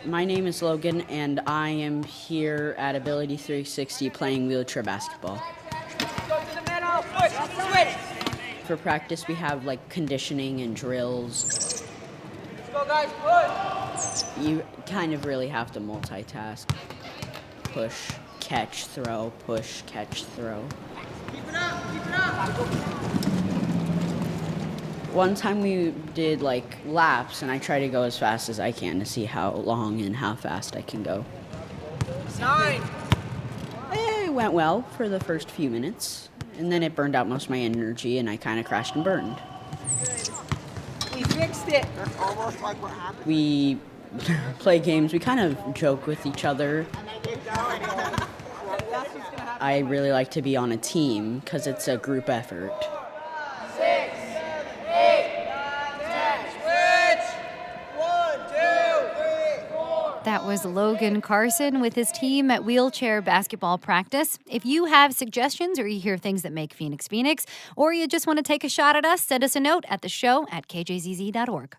My name is Logan, and I am here at Ability 360 playing wheelchair basketball. Go to the middle. Switch. For practice, we have like conditioning and drills. Let's go, guys. Push. You kind of really have to multitask. Push, catch, throw, push, catch, throw. Keep it up. Keep it up. One time we did like laps, and I try to go as fast as I can to see how long and how fast I can go. 9. It went well for the first few minutes, and then it burned out most of my energy, and I kind of crashed and burned. We fixed it. That's almost like what happened. We play games, we kind of joke with each other. I really like to be on a team because it's a group effort. 6, 8, 9, 10. Switch. 1, 2, 3, 4. That was Logan Carson with his team at wheelchair basketball practice. If you have suggestions or you hear things that make Phoenix Phoenix, or you just want to take a shot at us, send us a note at theshow@kjzz.org.